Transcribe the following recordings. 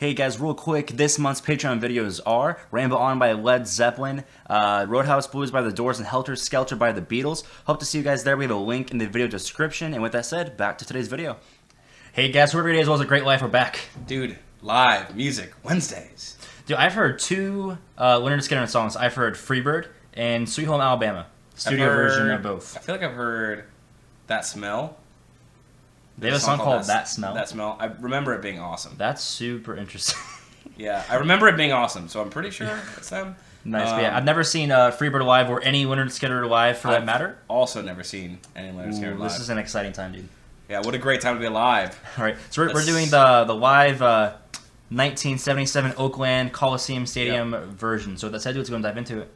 Hey guys, real quick, this month's Patreon videos are Ramble On by Led Zeppelin, Roadhouse Blues by The Doors, and Helter Skelter by The Beatles. Hope to see you guys there. We have a link in the video description. And with that said, back to today's video. Hey guys, whoever it is, was a great life. We're back. Dude, live music Wednesdays. Dude, I've heard two Lynyrd Skynyrd songs. I've heard Freebird and Sweet Home Alabama. Studio version of both. I feel like I've heard That Smell. They have a song called That Smell. That Smell. I remember it being awesome. That's super interesting. Yeah, I remember it being awesome, so I'm pretty sure it's them. Nice. But yeah, I've never seen Freebird live or any Lynyrd Skynyrd live for that matter. Also never seen any Lynyrd Skynyrd live. This is an exciting time, dude. Yeah, what a great time to be alive. All right, so we're doing the live 1977 Oakland Coliseum Stadium version. So that's how let's go and dive into it.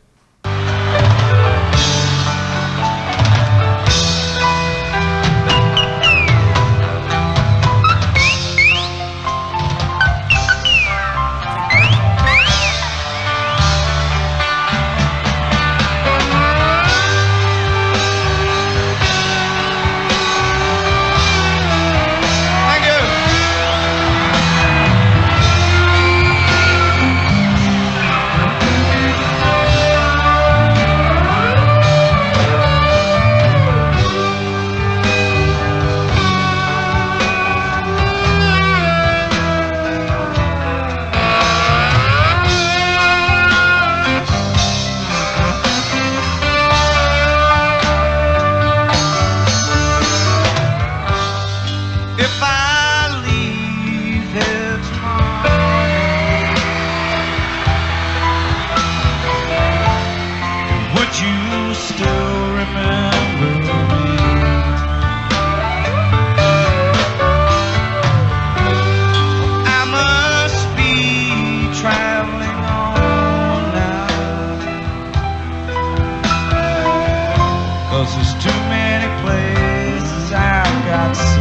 There's too many places I've got to see.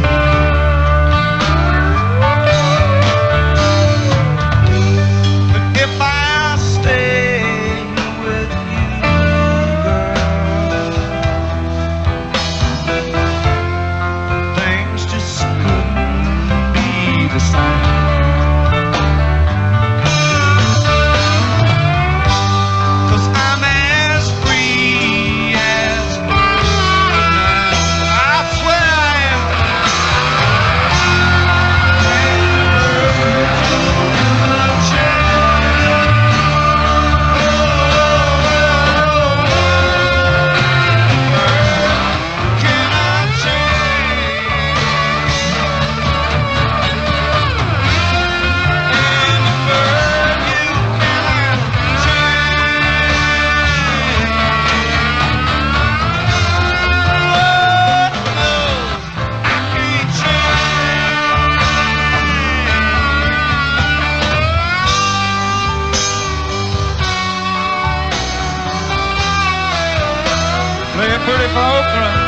But if I stay with you, girl, things just couldn't be the same. Pretty for Oakland.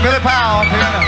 Billy Powell on piano.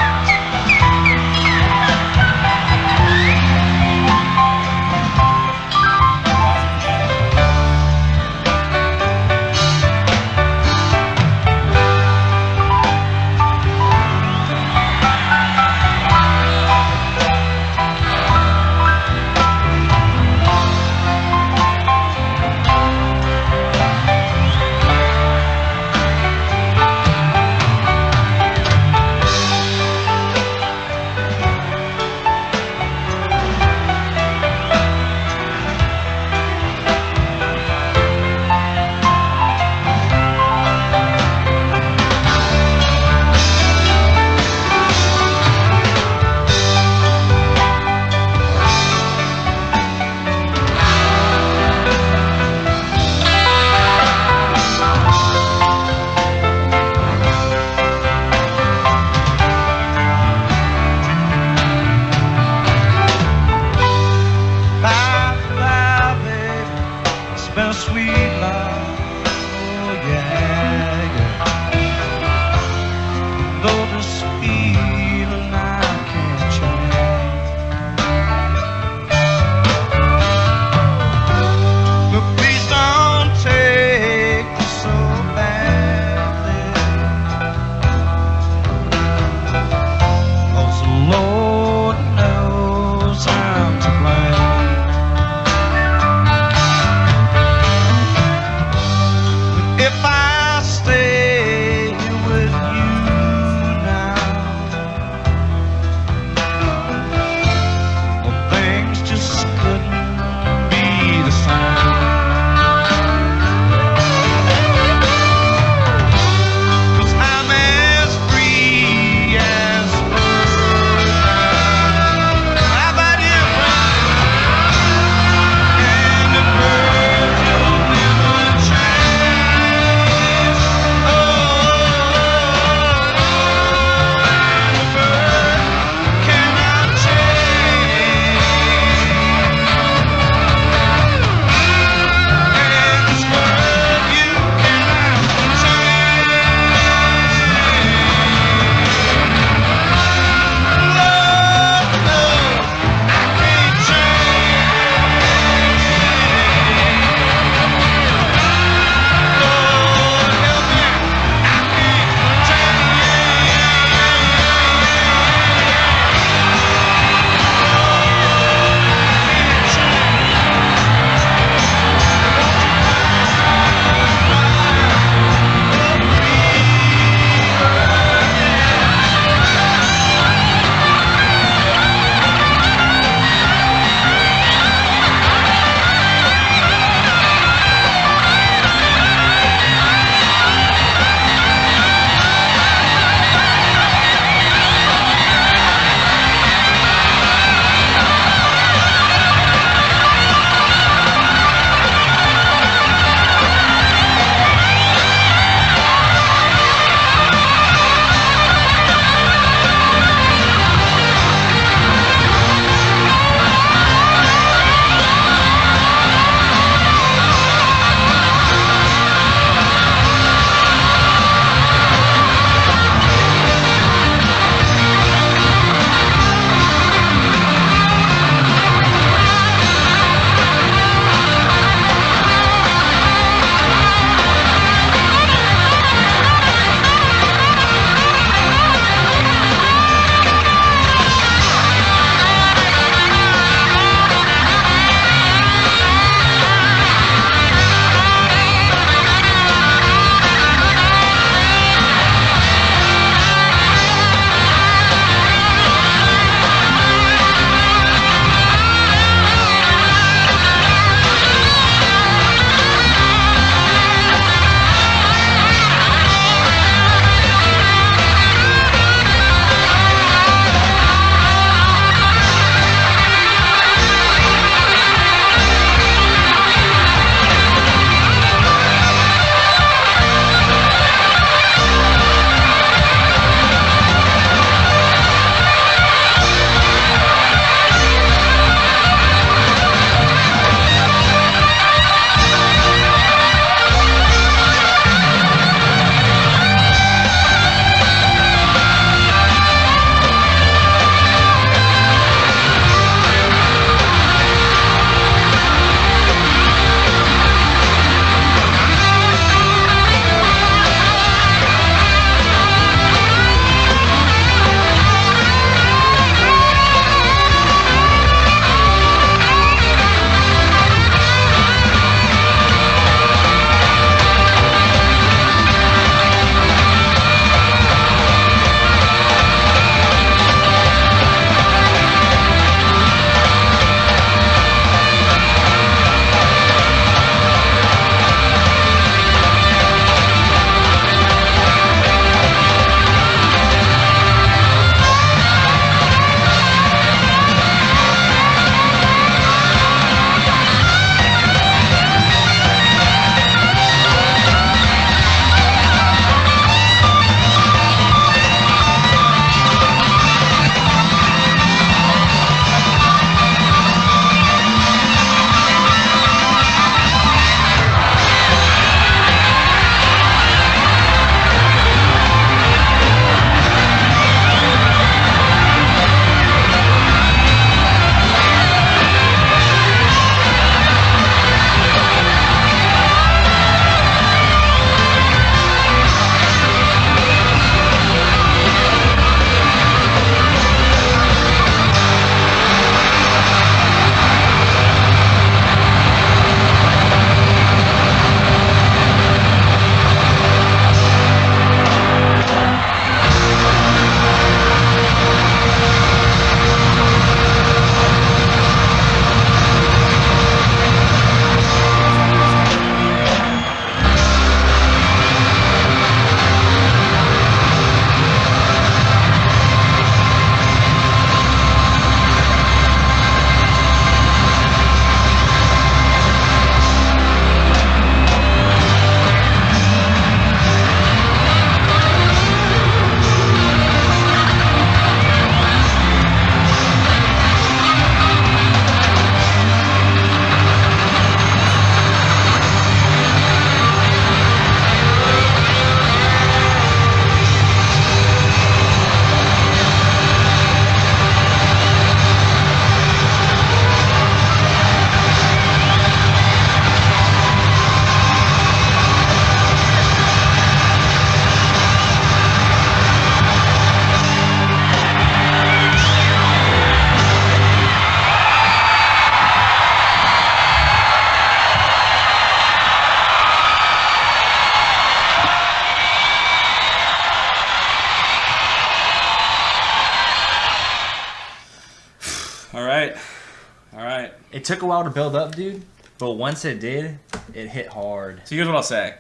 took a while to build up, dude. But once it did, it hit hard. So here's what I'll say.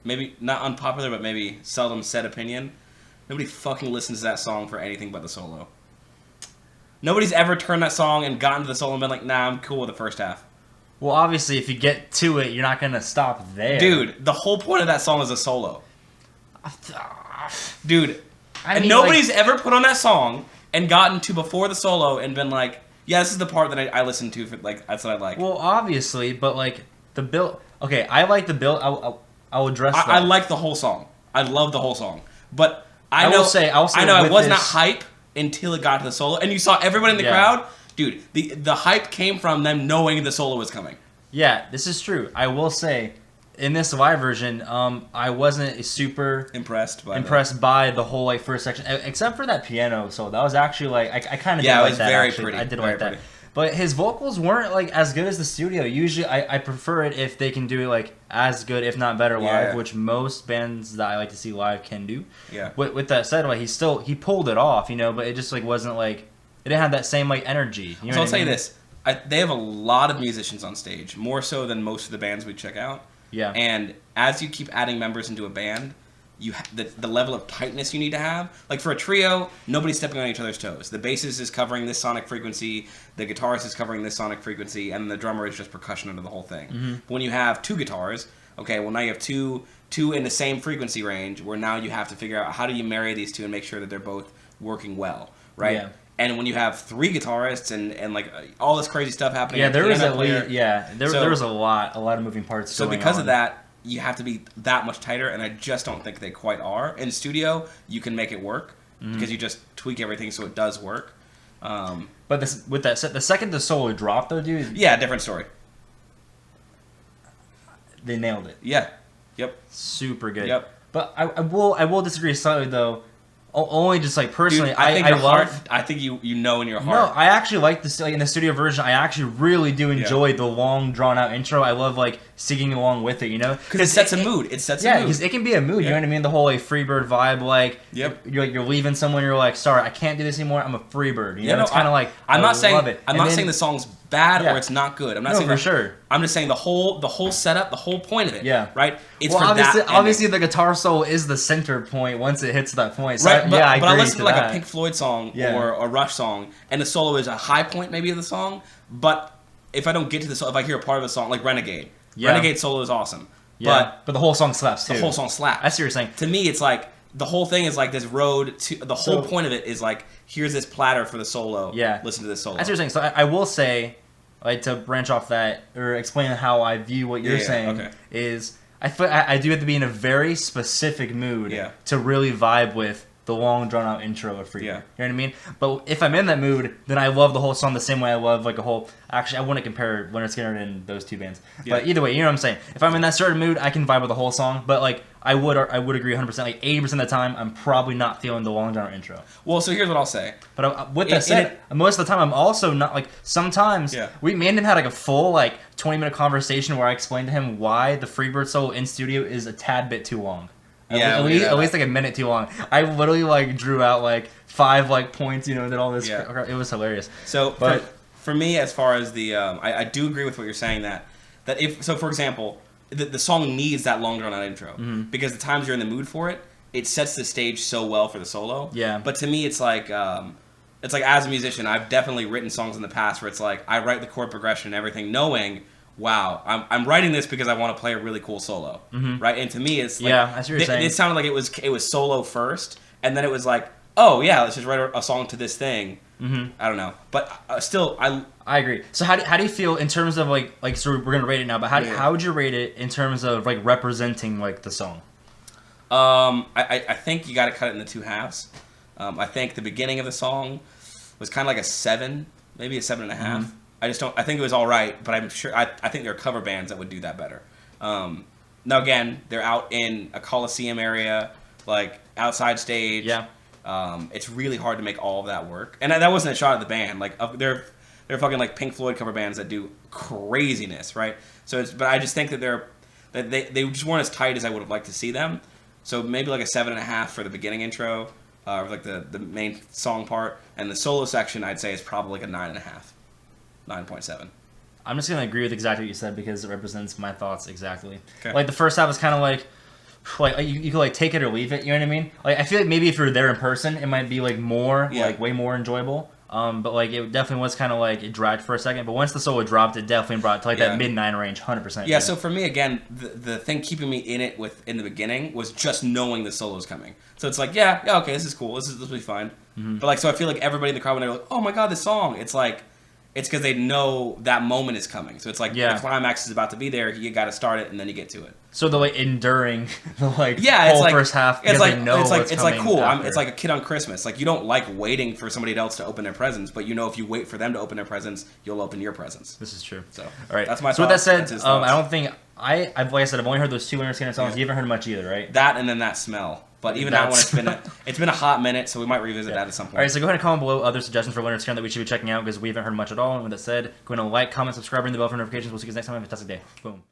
Maybe not unpopular, but maybe seldom said opinion. Nobody fucking listens to that song for anything but the solo. Nobody's ever turned that song and gotten to the solo and been like, nah, I'm cool with the first half. Well, obviously, if you get to it, you're not gonna stop there. Dude, the whole point of that song is a solo. Dude, I and mean, nobody's ever put on that song and gotten to before the solo and been like, yeah, this is the part that I listen to, for like, that's what I like. Well, obviously, but like the build. Okay, I like the build. I'll address that. I like the whole song. I love the whole song. But I will say I was not this- hype until it got to the solo, and you saw everybody in the crowd. Dude, the hype came from them knowing the solo was coming. Yeah, this is true. I will say, in this live version, I wasn't super Impressed by the whole like first section, except for that piano. So that was actually like I kind of Yeah, did it like was that. very Actually. pretty. I did Very like that. pretty. But his vocals weren't like as good as the studio. Usually, I prefer it if they can do like as good, if not better, live, Yeah. which most bands that I like to see live can do. Yeah. With that said, like he pulled it off, you know, but it just like wasn't like it didn't have that same like energy. You know So I'll what tell I you mean? this: they have a lot of musicians on stage, more so than most of the bands we check out. Yeah. And as you keep adding members into a band, the level of tightness you need to have. Like for a trio, nobody's stepping on each other's toes. The bassist is covering this sonic frequency, the guitarist is covering this sonic frequency, and the drummer is just percussion under the whole thing. Mm-hmm. When you have two guitars, okay, well now you have two in the same frequency range, where now you have to figure out how do you marry these two and make sure that they're both working well, right? Yeah. And when you have three guitarists and like all this crazy stuff happening, Yeah, there was piano at player, least there was a lot of moving parts. so going because on. of that, you have to be that much tighter, and I just don't think they quite are. In studio, you can make it work because you just tweak everything so it does work. But with that said, the second the solo dropped, though, dude, Yeah, different story. they nailed it. Yeah. Yep. Super good. Yep. But I will disagree slightly though. Only just like personally, Dude, I think I your love. heart. I think you know in your No, heart. I actually like this. Like in the studio version, I actually really do enjoy the long, drawn out intro. I love like singing along with it, you know, Because it sets a mood. It sets a Yeah, mood. because it can be a mood. You know what I mean? The whole like Freebird vibe. Like, Yep. you're leaving someone. You're like, sorry, I can't do this anymore. I'm a Freebird. You know, it's kind of like I'm not saying. love it. I'm And not then- saying the song's bad Yeah. or it's not good. I'm not No, saying for that- sure. I'm just saying the whole setup, the whole point of it. Yeah. Right. It's Well, for obviously, that. obviously, the guitar solo is the center point once it hits that point. So Right, but, yeah, I but I agree listen to to like that. a Pink Floyd song Yeah. or a Rush song, and the solo is a high point maybe of the song. But if I don't get to the solo, if I hear a part of the song, like Renegade, Yeah. Renegade solo is awesome. Yeah, but the whole song slaps too. The whole song slaps. I see what you're saying. To me, it's like the whole thing is like this road to the whole So- point of it is like here's this platter for the solo. Yeah. Listen to this solo. That's what you're saying. So I will say, like to branch off that or explain how I view what you're Yeah, saying okay. is I do have to be in a very specific mood Yeah. to really vibe with the long drawn out intro of Free. Yeah. You know what I mean? But if I'm in that mood, then I love the whole song the same way I love like a whole. Actually, I wouldn't compare Lynyrd Skynyrd and those two bands. Yeah. But either way, you know what I'm saying. If I'm in that certain mood, I can vibe with the whole song. But like I would agree 100%. Like 80% of the time, I'm probably not feeling the long drawn out intro. Well, so here's what I'll say. But with that said, most of the time I'm also not like sometimes Yeah. me and him had like a full like 20-minute conversation where I explained to him why the Freebird solo in studio is a tad bit too long. Yeah, at we least, did at that. least like a minute too long. I literally like drew out like 5 like points, you know, and did all this. Yeah. It was hilarious. So, But- for me, as far as the, I do agree with what you're saying that if so, for example, the song needs that long drawn out intro because the times you're in the mood for it, it sets the stage so well for the solo. Yeah. But to me, it's like as a musician, I've definitely written songs in the past where it's like I write the chord progression and everything, knowing. Wow, I'm writing this because I want to play a really cool solo, right? And to me, it's like, Yeah, I see what you're saying. It sounded like it was solo first, and then it was like, oh yeah, let's just write a song to this thing. I don't know, but still, I agree. So how do you feel in terms of like so we're gonna rate it now? But how would you rate it in terms of like representing like the song? I think you got to cut it into two halves. I think the beginning of the song was kind of like a 7, maybe a 7.5. I just don't. I think it was all right, but I'm sure. I think there are cover bands that would do that better. Now again, they're out in a Coliseum area, like outside stage. Yeah. It's really hard to make all of that work, and that wasn't a shot at the band. Like they're fucking like Pink Floyd cover bands that do craziness, right? So but I just think that they just weren't as tight as I would have liked to see them. So maybe like a 7.5 for the beginning intro, or like the main song part, and the solo section I'd say is probably like a 9.5. 9.7. I'm just gonna agree with exactly what you said because it represents my thoughts exactly. Okay. Like the first half is kind of like you could like take it or leave it. You know what I mean? Like I feel like maybe if you're there in person, it might be like more like way more enjoyable. But like it definitely was kind of like it dragged for a second. But once the solo dropped, it definitely brought it to like that mid-9 range, 100%. Yeah. So for me, again, the thing keeping me in it in the beginning was just knowing the solo's coming. So it's like, yeah, okay, this is cool. This will be fine. Mm-hmm. But like, so I feel like everybody in the crowd when they're like, oh my god, this song, it's like. It's because they know that moment is coming. So it's like the climax is about to be there. You got to start it, and then you get to it. So the like enduring the like it's whole like, first half. It's like they know it's like cool. After. It's like a kid on Christmas. Like you don't like waiting for somebody else to open their presents, but you know if you wait for them to open their presents, you'll open your presents. This is true. So all right. That's my. So with that said, thoughts. I don't think I've like I said I've only heard those 2 Lynyrd Skynyrd songs. You haven't heard much either, right? That and then that smell. But even that one, it's been a hot minute, so we might revisit that at some point. All right, so go ahead and comment below other suggestions for Lynyrd Skynyrd that we should be checking out because we haven't heard much at all. And with that said, go ahead and like, comment, subscribe, ring the bell for notifications. We'll see you guys next time. Have a fantastic day. Boom.